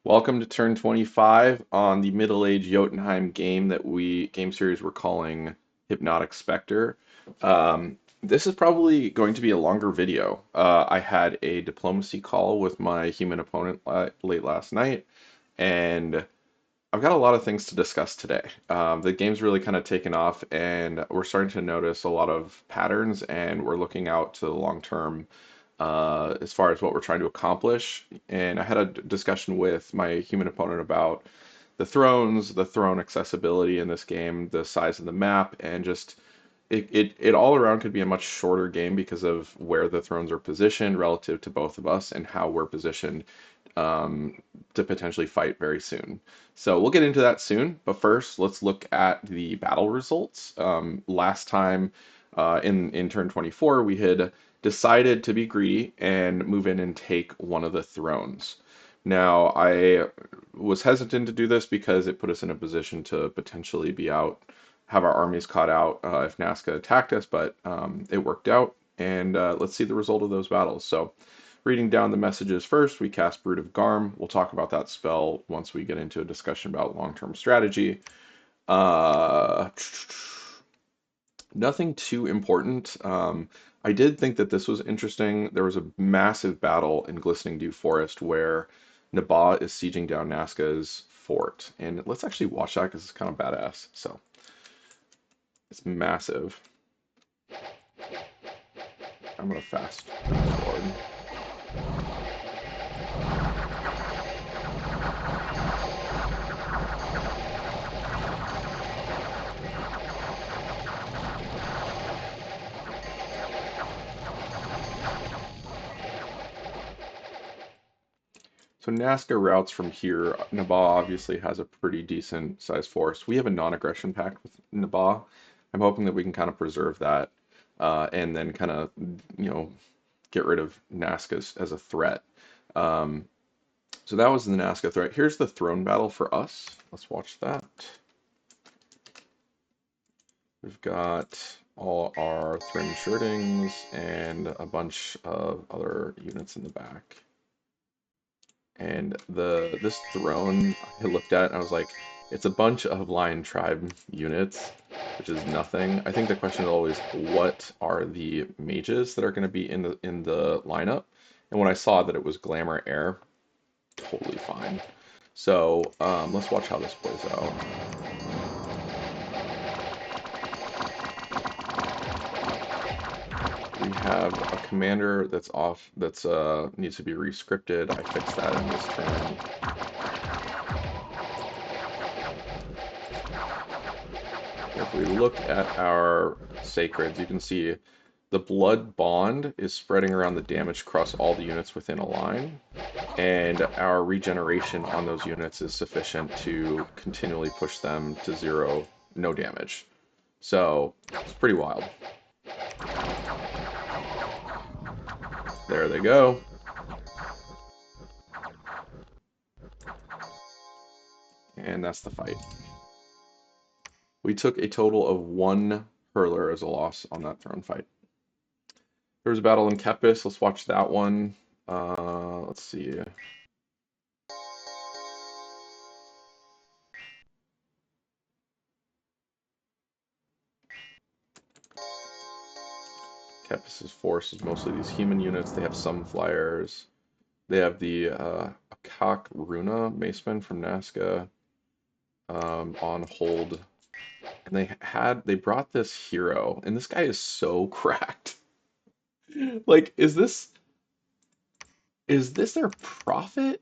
Welcome to turn 25 on the middle-aged Jotunheim game series we're calling Hypnotic Specter. This is probably going to be a longer video. I had a diplomacy call with my human opponent late last night, and I've got a lot of things to discuss today. The game's really kind of taken off, and we're starting to notice a lot of patterns, and we're looking out to the long term as far as what we're trying to accomplish. And I had a discussion with my human opponent about the thrones, the throne accessibility in this game, the size of the map, and just it all around could be a much shorter game because of where the thrones are positioned relative to both of us and how we're positioned to potentially fight very soon. So we'll get into that soon, but first let's look at the battle results. Last time in turn 24, we had decided to be greedy and move in and take one of the thrones. Now, I was hesitant to do this because it put us in a position to potentially be out, have our armies caught out if Nazca attacked us, but it worked out. And let's see the result of those battles. So, reading down the messages first, we cast Brood of Garm. We'll talk about that spell once we get into a discussion about long-term strategy. Uh, Nothing too important. I did think that this was interesting. There was a massive battle in Glistening Dew Forest where Nabaa is sieging down Nazca's fort. And let's actually watch that because it's kind of badass. So it's massive. I'm going to fast forward. So Nazca routes from here. Nabaa obviously has a pretty decent sized force. We have a non-aggression pact with Nabaa. I'm hoping that we can kind of preserve that and then kind of, you know, get rid of Nazca as a threat. Um, so that was the Nazca threat. Here's the throne battle for us. Let's watch that. We've got all our Thrym Shirtings and a bunch of other units in the back. And this throne I looked at and I was like, it's a bunch of Lion Tribe units, which is nothing. I think the question is always, what are the mages that are going to be in the lineup? And when I saw that it was Glamour Air, totally fine. So let's watch how this plays out. We have a commander that's off, that's needs to be rescripted. I fixed that in this turn. If we look at our sacreds, you can see the blood bond is spreading around the damage across all the units within a line, and our regeneration on those units is sufficient to continually push them to zero, no damage. So it's pretty wild. There they go. And that's the fight. We took a total of 1 hurler as a loss on that throne fight. There was a battle in Kepis. Let's watch that one. Let's see. Kepis' force is mostly these human units. They have some flyers. They have the Akak Runa Maceman from Nazca on hold. And they brought this hero, and this guy is so cracked. Like, is this their prophet?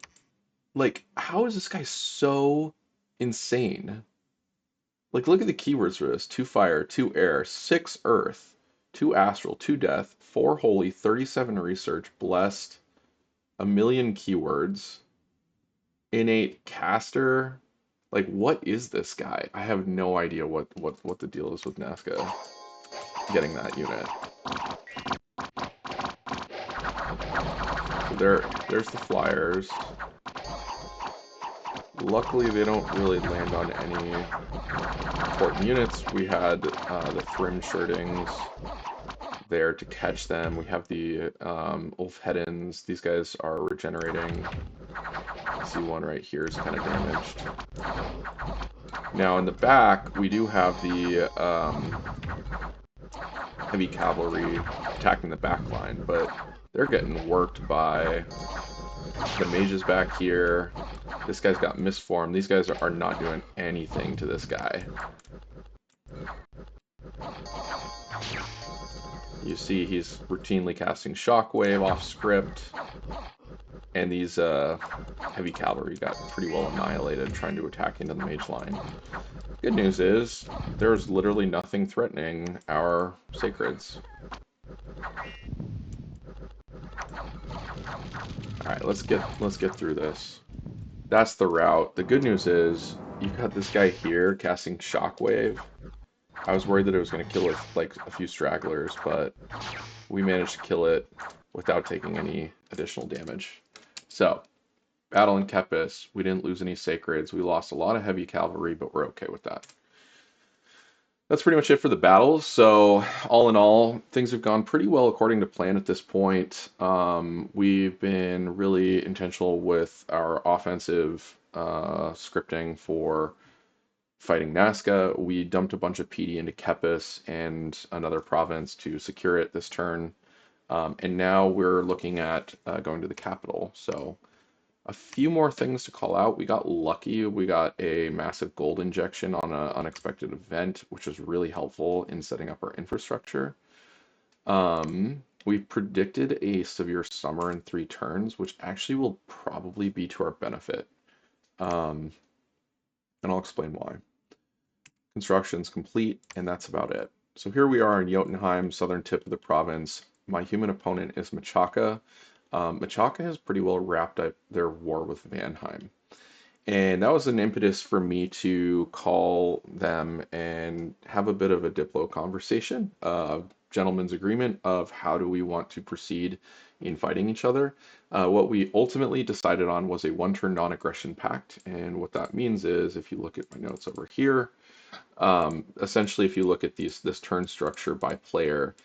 Like, how is this guy so insane? Like, look at the keywords for this: 2 fire, 2 air, 6 earth, 2 astral, 2 death, 4 holy, 37 research, blessed, a million keywords, innate caster. Like, what is this guy? I have no idea what the deal is with Nazca getting that unit. So there's the flyers. Luckily, they don't really land on any important units. We had the Thrym Shirtings there to catch them. We have the Ulf Hedins. These guys are regenerating. see one right here is kind of damaged. Now in the back, we do have the heavy cavalry attacking the back line, but they're getting worked by the mages back here. This guy's got misform. These guys are not doing anything to this guy. You see he's routinely casting Shockwave off script, and these heavy cavalry got pretty well annihilated trying to attack into the mage line. Good news is there's literally nothing threatening our sacreds. All right, let's get through this. That's the route. The good news is you got this guy here casting Shockwave. I was worried that it was going to kill like a few stragglers, but we managed to kill it without taking any additional damage. So, battle in Kepis, we didn't lose any sacreds. We lost a lot of heavy cavalry, but we're okay with that. That's pretty much it for the battles. So, all in all, things have gone pretty well according to plan at this point. We've been really intentional with our offensive scripting for fighting Nazca. We dumped a bunch of PD into Kepis and another province to secure it this turn. And now we're looking at going to the capital. So a few more things to call out. We got lucky. We got a massive gold injection on an unexpected event, which was really helpful in setting up our infrastructure. We predicted a severe summer in 3 turns, which actually will probably be to our benefit. And I'll explain why. Construction's complete, and that's about it. So here we are in Jotunheim, southern tip of the province. My human opponent is Machaca. Machaca has pretty well wrapped up their war with Vanheim. And that was an impetus for me to call them and have a bit of a Diplo conversation, gentleman's agreement of how do we want to proceed in fighting each other. What we ultimately decided on was a 1-turn non-aggression pact. And what that means is, if you look at my notes over here, essentially if you look at this turn structure by player,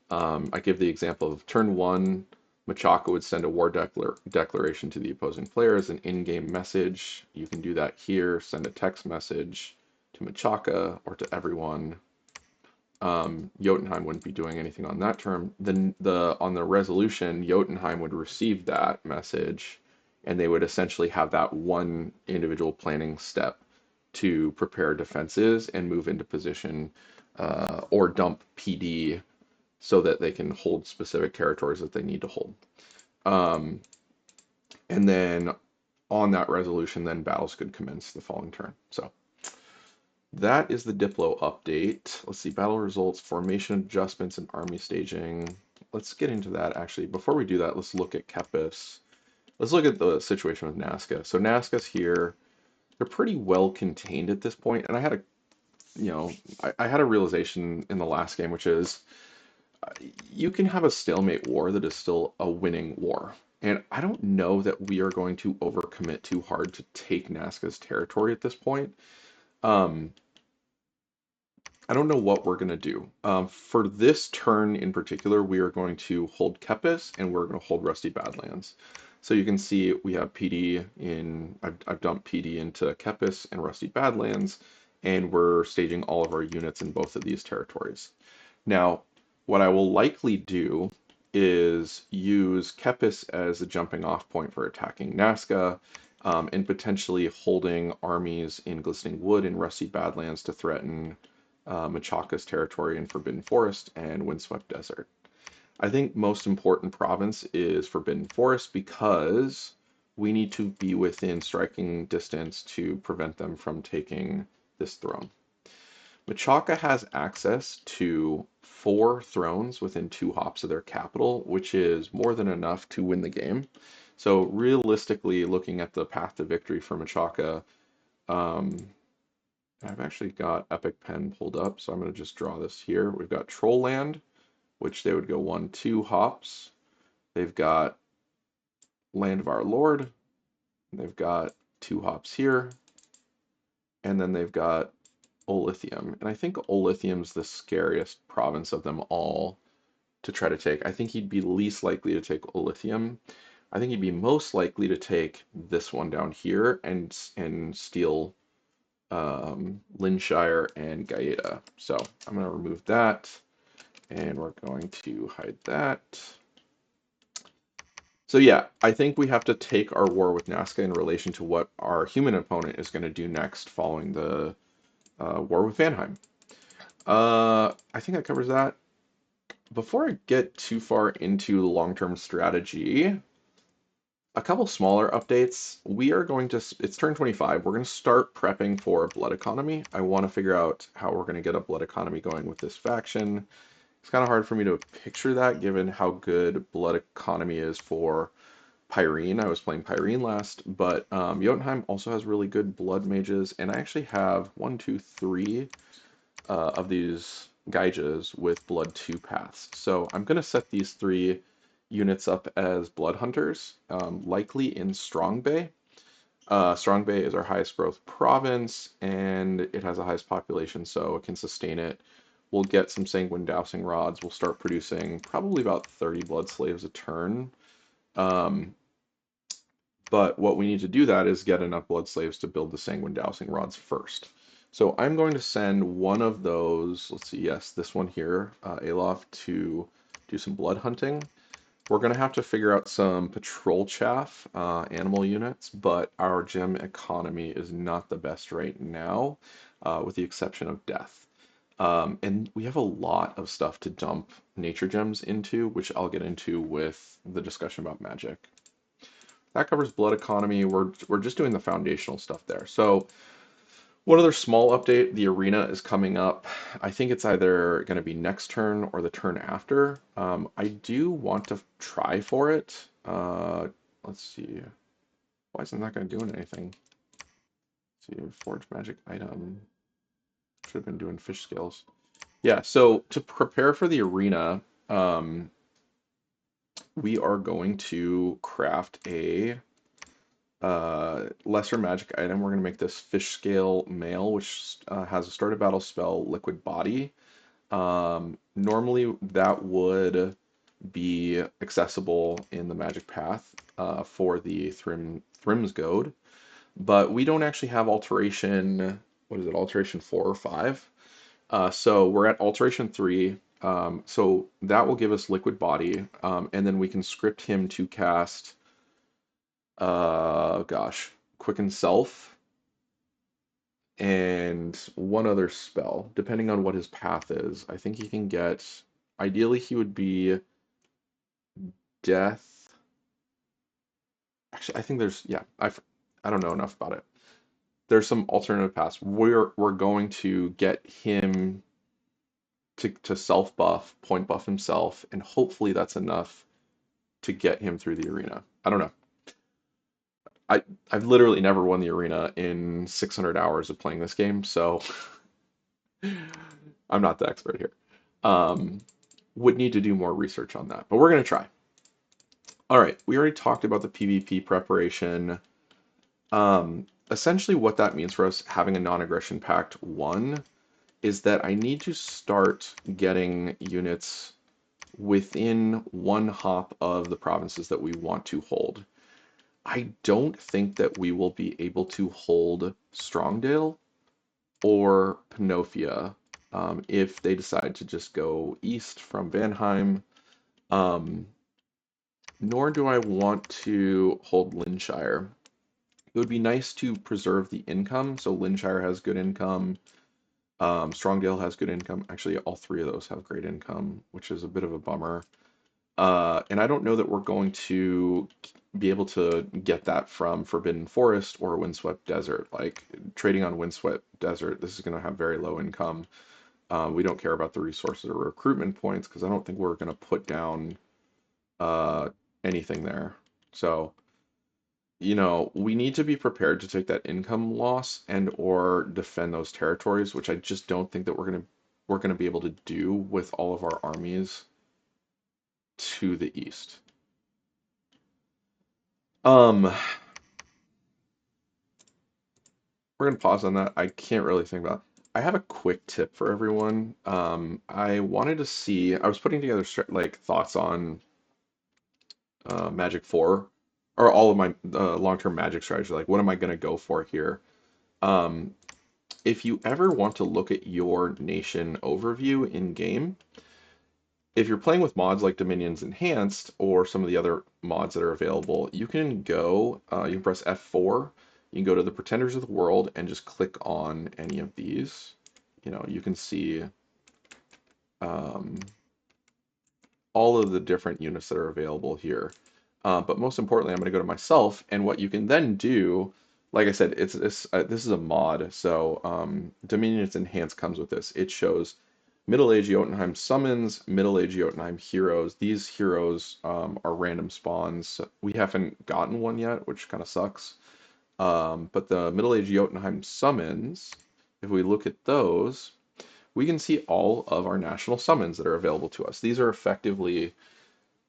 I give the example of turn 1, Machaca would send a war declaration to the opposing player as an in-game message. You can do that here, send a text message to Machaca or to everyone. Jotunheim wouldn't be doing anything on that turn. Then on the resolution, Jotunheim would receive that message, and they would essentially have that one individual planning step to prepare defenses and move into position or dump PD so that they can hold specific territories that they need to hold. And then on that resolution, then battles could commence the following turn. So that is the Diplo update. Let's see, battle results, formation adjustments, and army staging. Let's get into that actually. Before we do that, let's look at Kepis. Let's look at the situation with Nazca. So Nazca's here. They're pretty well contained at this point, and I had I had a realization in the last game, which is you can have a stalemate war that is still a winning war. And I don't know that we are going to overcommit too hard to take Nazca's territory at this point. I don't know what we're going to do. For this turn in particular, we are going to hold Kepis and we're going to hold Rusty Badlands. So you can see we have PD in, I've dumped PD into Kepis and Rusty Badlands, and we're staging all of our units in both of these territories. Now, what I will likely do is use Kepis as a jumping off point for attacking Nazca, and potentially holding armies in Glistening Wood and Rusty Badlands to threaten Machaca's territory in Forbidden Forest and Windswept Desert. I think most important province is Forbidden Forest because we need to be within striking distance to prevent them from taking this throne. Machaca has access to 4 thrones within 2 hops of their capital, which is more than enough to win the game. So realistically, looking at the path to victory for Machaca, I've actually got Epic Pen pulled up, so I'm going to just draw this here. We've got Troll Land, which they would go 1-2 hops. They've got Land of Our Lord. They've got 2 hops here. And then they've got Olithium. And I think Olithium's the scariest province of them all to try to take. I think he'd be least likely to take Olithium. I think he'd be most likely to take this one down here and steal Linshire and Gaeta. So I'm going to remove that, and we're going to hide that. So yeah, I think we have to take our war with Nazca in relation to what our human opponent is going to do next following the war with Vanheim. I think that covers that. Before I get too far into long-term strategy, a couple smaller updates. We are going to, it's turn 25. We're going to start prepping for a blood economy. I want to figure out how we're going to get a blood economy going with this faction. It's kind of hard for me to picture that given how good blood economy is for Pyrene. I was playing Pyrene last, but Jotunheim also has really good blood mages, and I actually have one, two, three of these Gaijas with blood 2 paths. So I'm going to set these three units up as blood hunters, likely in Strong Bay. Strong Bay is our highest growth province, and it has the highest population, so it can sustain it. We'll get some Sanguine Dowsing Rods. We'll start producing probably about 30 Blood Slaves a turn. Um, but what we need to do that is get enough Blood Slaves to build the Sanguine Dowsing Rods first. So I'm going to send one of those, let's see, yes, this one here, Alof, to do some blood hunting. We're going to have to figure out some patrol chaff animal units, but our gem economy is not the best right now, with the exception of death. And we have a lot of stuff to dump nature gems into, which I'll get into with the discussion about magic. That covers blood economy. We're just doing the foundational stuff there. So one other small update, the arena is coming up. I think it's either going to be next turn or the turn after. I do want to try for it. Let's see. Why isn't that going to do anything? Let's see, forge magic item. Should have been doing fish scales. Yeah, so to prepare for the arena, we are going to craft a lesser magic item. We're going to make this fish scale mail, which has a start of battle spell, liquid body. Normally that would be accessible in the magic path for the Thrim's Goad, but we don't actually have alteration. What is it? Alteration 4 or 5. So we're at alteration 3. So that will give us liquid body, and then we can script him to cast gosh, Quicken Self, and one other spell, depending on what his path is. I think he can get, ideally, he would be Death. Actually, I think there's, yeah, I don't know enough about it. There's some alternative paths. We're going to get him to self buff, point buff himself, and hopefully that's enough to get him through the arena. I don't know. I I've literally never won the arena in 600 hours of playing this game, so I'm not the expert here. Um, would need to do more research on that, but we're going to try. All right, we already talked about the PvP preparation. Essentially, what that means for us having a non-aggression pact 1 is that I need to start getting units within 1 hop of the provinces that we want to hold. I don't think that we will be able to hold Strongdale or Panofia if they decide to just go east from Vanheim. Um, Nor do I want to hold Linshire. It would be nice to preserve the income. So Linshire has good income. Strongdale has good income. Actually, all three of those have great income, which is a bit of a bummer. And I don't know that we're going to be able to get that from Forbidden Forest or Windswept Desert. Like trading on Windswept Desert, this is going to have very low income. We don't care about the resources or recruitment points because I don't think we're going to put down uh, anything there. So, we need to be prepared to take that income loss and or defend those territories, which I just don't think that we're gonna be able to do with all of our armies to the east. Um, we're gonna pause on that. I can't really think about it. I have a quick tip for everyone. I wanted to see. I was putting together like thoughts on Magic 4. or all of my long-term magic strategy. Like, what am I going to go for here? Um, if you ever want to look at your nation overview in game, if you're playing with mods like Dominion's Enhanced or some of the other mods that are available, you can press F4, you can go to the Pretenders of the World and just click on any of these. You can see um, all of the different units that are available here. But most importantly, I'm going to go to myself, and what you can then do, like I said, this is a mod, so Dominion's Enhanced comes with this. It shows Middle Age Jotunheim summons, Middle Age Jotunheim heroes. These heroes are random spawns. We haven't gotten one yet, which kind of sucks. But the Middle Age Jotunheim summons, if we look at those, we can see all of our national summons that are available to us. These are effectively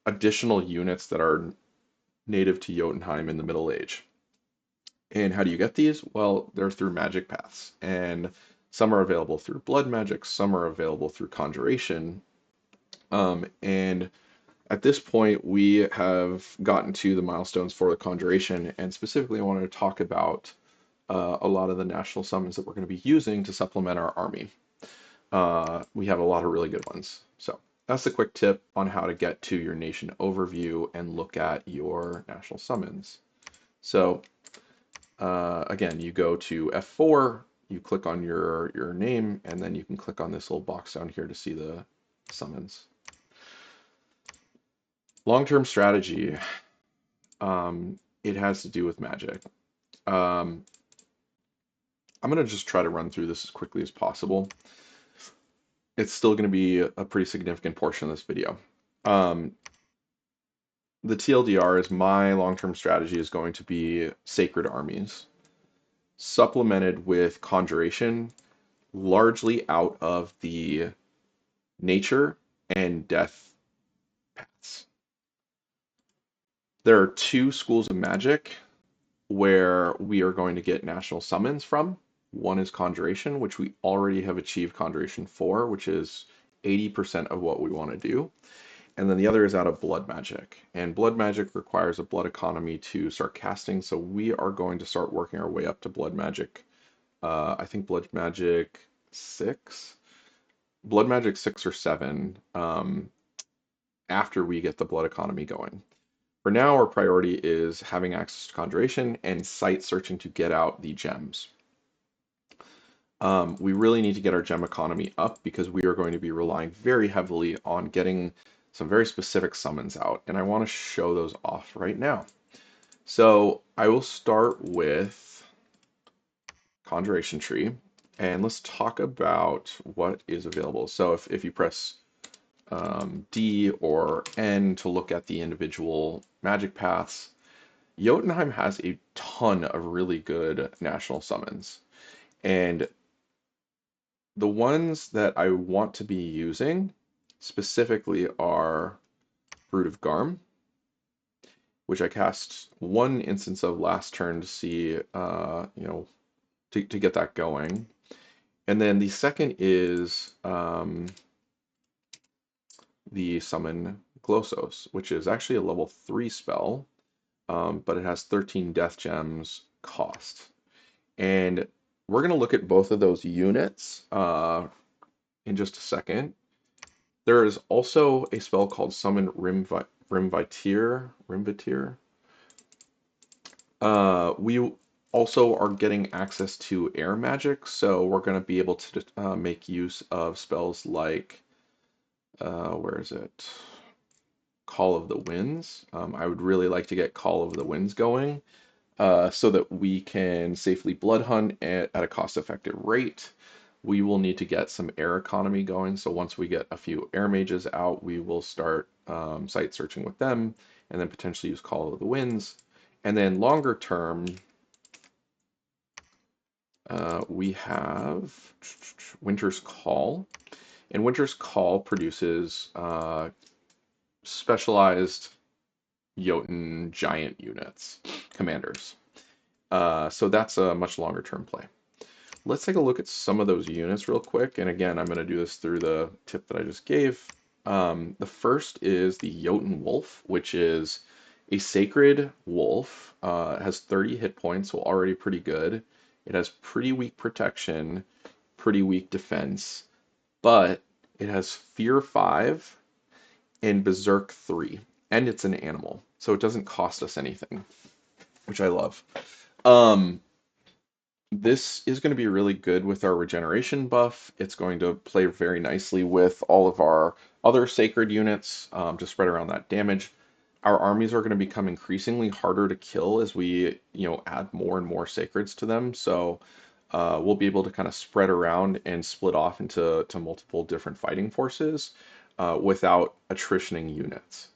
additional units that are native to Jotunheim in the Middle Age. And how do you get these? Well, they're through magic paths. And some are available through blood magic, some are available through conjuration. And at this point, we have gotten to the milestones for the conjuration. And specifically, I wanted to talk about a lot of the national summons that we're going to be using to supplement our army. We have a lot of really good ones. So that's a quick tip on how to get to your nation overview and look at your national summons. So again, you go to F4, you click on your name, and then you can click on this little box down here to see the summons. Long-term strategy, it has to do with magic. Um, I'm going to just try to run through this as quickly as possible. It's still going to be a pretty significant portion of this video. The TLDR is my long-term strategy is going to be sacred armies, supplemented with conjuration, largely out of the nature and death paths. There are two schools of magic where we are going to get national summons from. One is conjuration, which we already have achieved conjuration for, which is 80% of what we want to do. And then the other is out of blood magic. And blood magic requires a blood economy to start casting, so we are going to start working our way up to blood magic. I think blood magic 6? Blood magic 6 or 7 after we get the blood economy going. For now, our priority is having access to conjuration and site searching to get out the gems. We really need to get our gem economy up because we are going to be relying very heavily on getting some very specific summons out, and I want to show those off right now. So I will start with Conjuration Tree, and let's talk about what is available. So if you press D or N to look at the individual magic paths, Jotunheim has a ton of really good national summons. And the ones that I want to be using specifically are Brood of Garm, which I cast one instance of last turn to see, to get that going. And then the second is the summon Glossos, which is actually a level 3 spell, but it has 13 death gems cost. And we're going to look at both of those units in just a second. There is also a spell called Summon Rimvitir. We also are getting access to air magic, so we're going to be able to make use of spells like, where is it? Call of the Winds. I would really like to get Call of the Winds going so that we can safely blood hunt at a cost-effective rate. We will need to get some air economy going, so once we get a few air mages out, we will start site searching with them, and then potentially use Call of the Winds. And then longer term, we have Winter's Call, and Winter's Call produces specialized Jotun giant units, commanders. So that's a much longer term play. Let's take a look at some of those units real quick. And again, I'm going to do this through the tip that I just gave. The first is the Jotun Wolf, which is A Sacred Wolf has 30 hit points, so already pretty good. It has pretty weak protection, pretty weak defense, but it has Fear 5 and Berserk 3, and it's an animal, so it doesn't cost us anything, which I love. Um, this is going to be really good with our regeneration buff. It's going to play very nicely with all of our other sacred units to spread around that damage. Our armies are going to become increasingly harder to kill as we, add more and more sacreds to them. So we'll be able to kind of spread around and split off into multiple different fighting forces without attritioning units.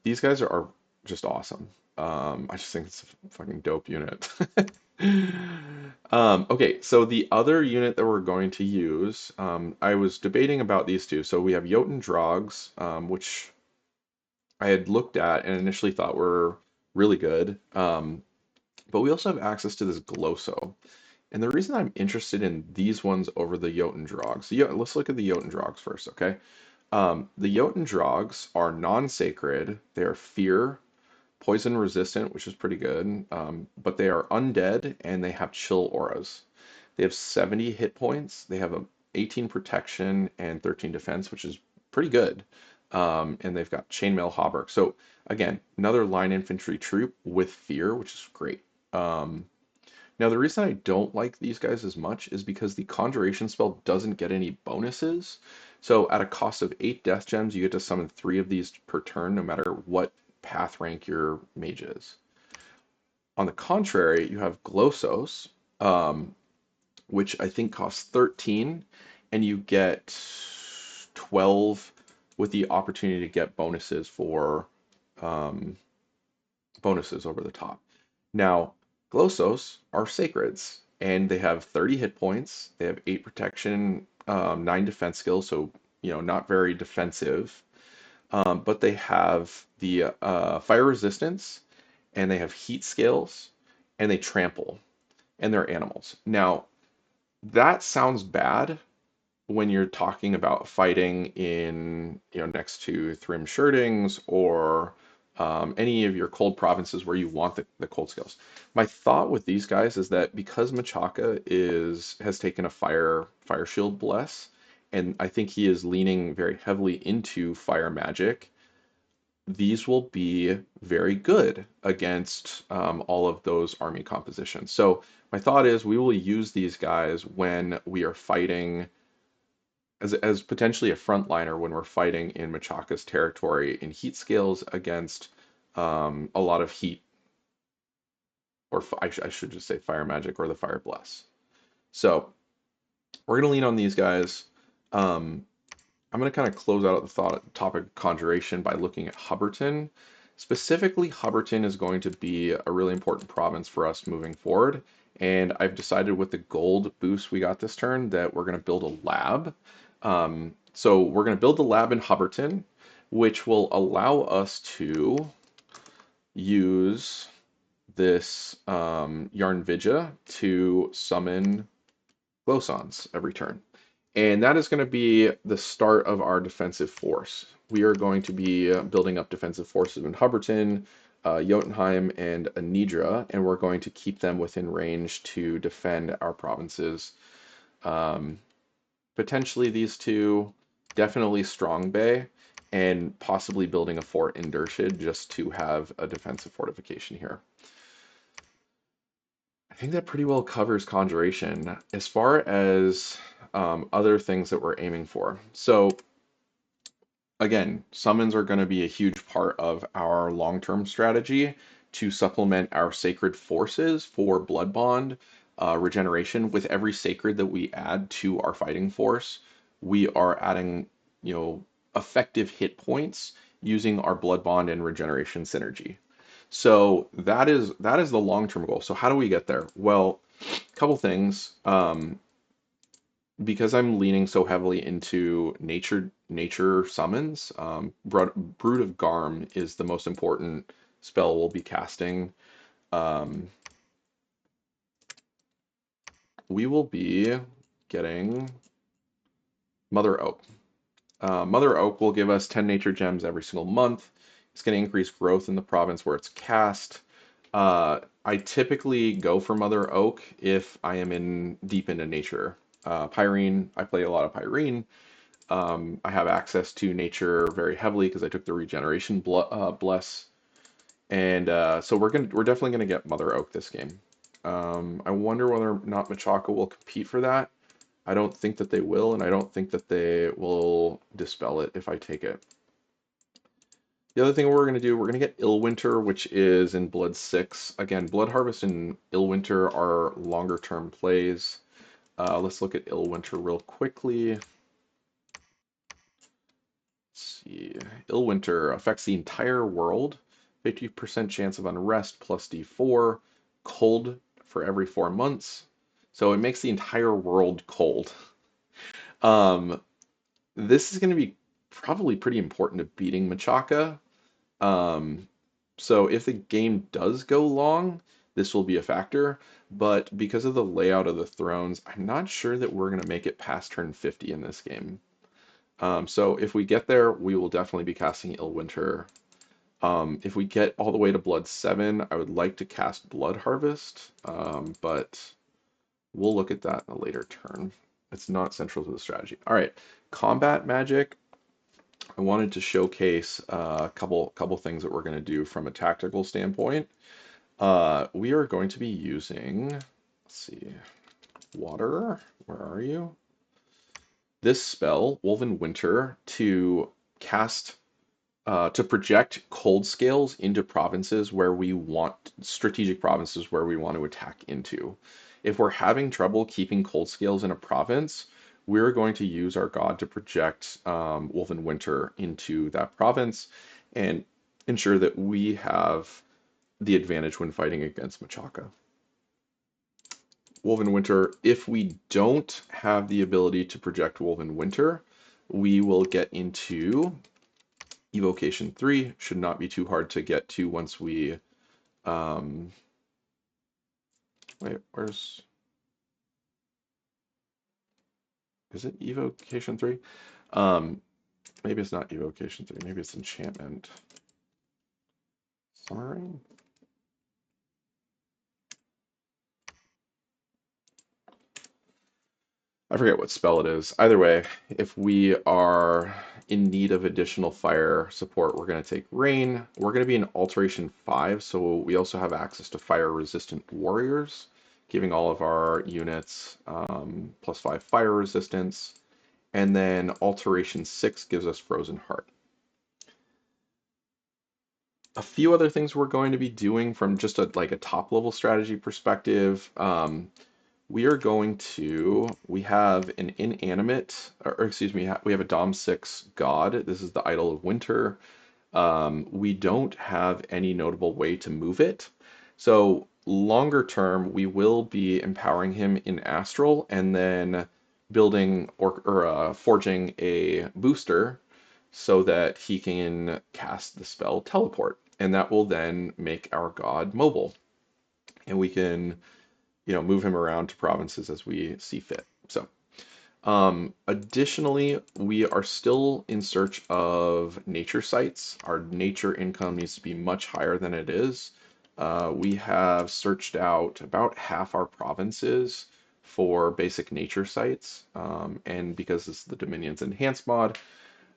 These guys are just awesome. I just think it's a fucking dope unit. Okay, so the other unit that we're going to use, I was debating about these two. So we have Jotun Drogs, which I had looked at and initially thought were really good. But we also have access to this Glosso. And the reason I'm interested in these ones over the Jotun Drogs, so let's look at the Jotun Drogs first, okay? The Jotun Drogs are non-sacred. They are fear, poison resistant, which is pretty good. But they are undead and they have chill auras. They have 70 hit points. They have a 18 protection and 13 defense, which is pretty good. And they've got chainmail hauberk. So again, another line infantry troop with fear, which is great. Um, Now the reason I don't like these guys as much is because the conjuration spell doesn't get any bonuses. So at a cost of 8 death gems, you get to summon 3 of these per turn, no matter what path rank your mage is. On the contrary, you have Glossos, um, which I think costs 13, and you get 12 with the opportunity to get bonuses for um, bonuses over the top. Now, Glossos are sacreds, and they have 30 hit points. They have 8 protection, 9 defense skills, so not very defensive. But they have the fire resistance, and they have heat scales, and they trample, and they're animals. Now, that sounds bad when you're talking about fighting in, next to Thrym Sherdings or any of your cold provinces where you want the cold skills. My thought with these guys is that because Machaka has taken a fire shield bless, and I think he is leaning very heavily into fire magic, these will be very good against all of those army compositions. So my thought is we will use these guys when we are fighting as potentially a frontliner when we're fighting in Machaka's territory in heat scales against a lot of heat, or I should just say fire magic or the fire bless. So we're gonna lean on these guys. Um, I'm going to kind of close out the topic of conjuration by looking at Hubberton. Specifically, Hubberton is going to be a really important province for us moving forward. And I've decided with the gold boost we got this turn that we're going to build a lab. So we're going to build a lab in Hubberton, which will allow us to use this Yarnvidja to summon Glosons every turn. And that is going to be the start of our defensive force. We are going to be building up defensive forces in Hubberton, Jotunheim, and Anidra, and we're going to keep them within range to defend our provinces. Um, Potentially these two, definitely Strong Bay, and possibly building a fort in Dershid just to have a defensive fortification here. I think that pretty well covers conjuration. As far as other things that we're aiming for. So again, summons are going to be a huge part of our long-term strategy to supplement our sacred forces for blood bond regeneration. With every sacred that we add to our fighting force, we are adding, effective hit points using our blood bond and regeneration synergy. So that is the long-term goal. So how do we get there? Well, a couple things. Because I'm leaning so heavily into nature summons, Brood of Garm is the most important spell we'll be casting. Um, we will be getting Mother Oak. Mother Oak will give us 10 nature gems every single month. It's going to increase growth in the province where it's cast. I typically go for Mother Oak if I am in deep into nature. Pyrene, I play a lot of Pyrene. I have access to nature very heavily because I took the regeneration bless, and so we're definitely gonna get Mother Oak this game. I wonder whether or not Machaka will compete for that. I don't think that they will, and I don't think that they will dispel it if I take it. The other thing we're going to do, we're going to get Illwinter, which is in Blood 6. Again, Blood Harvest and Illwinter are longer term plays. Let's look at Illwinter real quickly. Let's see. Illwinter affects the entire world. 50% chance of unrest plus D4. Cold for every 4 months. So it makes the entire world cold. Um, this is going to be probably pretty important to beating Machaka. Um, so if the game does go long, this will be a factor. But because of the layout of the thrones, I'm not sure that we're going to make it past turn 50 in this game. So if we get there, we will definitely be casting Illwinter. If we get all the way to Blood 7, I would like to cast Blood Harvest, but we'll look at that in a later turn. It's not central to the strategy. All right, combat magic. I wanted to showcase a couple things that we're going to do from a tactical standpoint. We are going to be using, let's see, water. Where are you? This spell, Woven Winter, to cast to project cold scales into provinces where we want strategic provinces where we want to attack into. If we're having trouble keeping cold scales in a province, we're going to use our god to project Woven Winter into that province and ensure that we have the advantage when fighting against Machaka. Woven Winter, if we don't have the ability to project Woven Winter, we will get into Evocation 3. Should not be too hard to get to once we wait, where's is it Evocation 3? Um maybe it's not Evocation 3, maybe it's Enchantment. Summary? I forget what spell it is. Either way, if we are in need of additional fire support, we're going to take rain. We're going to be in alteration 5, so we also have access to fire resistant warriors, giving all of our units +5 fire resistance. And then alteration 6 gives us frozen heart. A few other things we're going to be doing from just a top level strategy perspective. We are going to, we have an inanimate, or excuse me, we have a Dom 6 god. This is the Idol of Winter. We don't have any notable way to move it. So longer term, we will be empowering him in Astral and then building or forging a booster so that he can cast the spell Teleport. And that will then make our god mobile. And we can move him around to provinces as we see fit. So, additionally, we are still in search of nature sites. Our nature income needs to be much higher than it is. We have searched out about half our provinces for basic nature sites, and because this is the Dominion's Enhanced mod,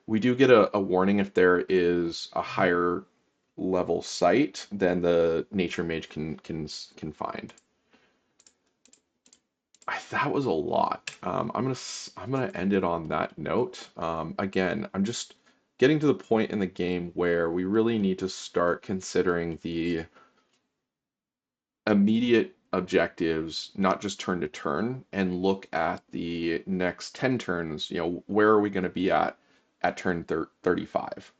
we do get a warning if there is a higher level site than the nature mage can find. That was a lot. I'm gonna end it on that note. Again, I'm just getting to the point in the game where we really need to start considering the immediate objectives, not just turn to turn, and look at the next 10 turns. Where are we going to be at turn 35?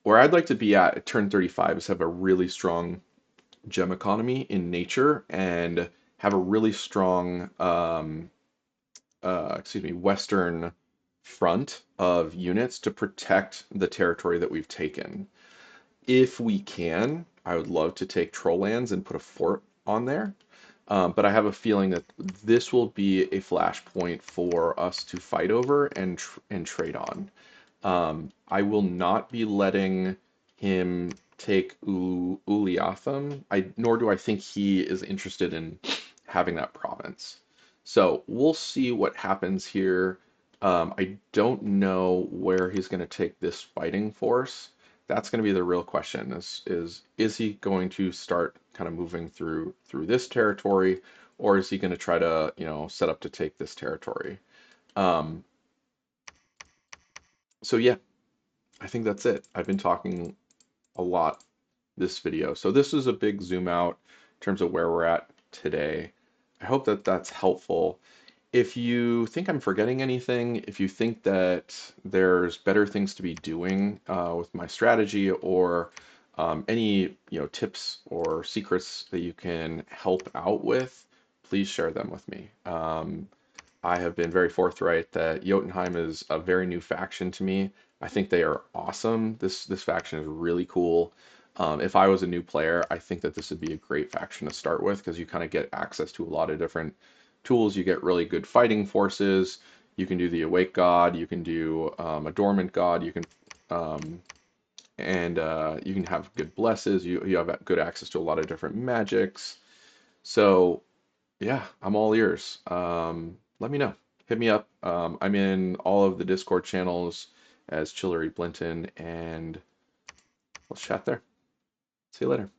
Where I'd like to be at turn 35 is have a really strong gem economy in nature and have a really strong western front of units to protect the territory that we've taken. If we can, I would love to take Troll Lands and put a fort on there. But I have a feeling that this will be a flashpoint for us to fight over and trade on. I will not be letting him take Uliatham. Nor do I think he is interested in having that province. So we'll see what happens here. I don't know where he's going to take this fighting force. That's going to be the real question. Is he going to start kind of moving through this territory, or is he going to try to set up to take this territory? Um, so yeah, I think that's it. I've been talking a lot this video. So this is a big zoom out in terms of where we're at today. I hope that that's helpful. If you think I'm forgetting anything, if you think that there's better things to be doing with my strategy, or any tips or secrets that you can help out with, please share them with me. I have been very forthright that Jotunheim is a very new faction to me. I think they are awesome. This faction is really cool. If I was a new player, I think that this would be a great faction to start with because you kind of get access to a lot of different tools. You get really good fighting forces. You can do the Awake God. You can do a Dormant God. You can and you can have good blesses. You have good access to a lot of different magics. So yeah, I'm all ears. Let me know. Hit me up. I'm in all of the Discord channels as Chillery Blinton, and we'll chat there. See you later.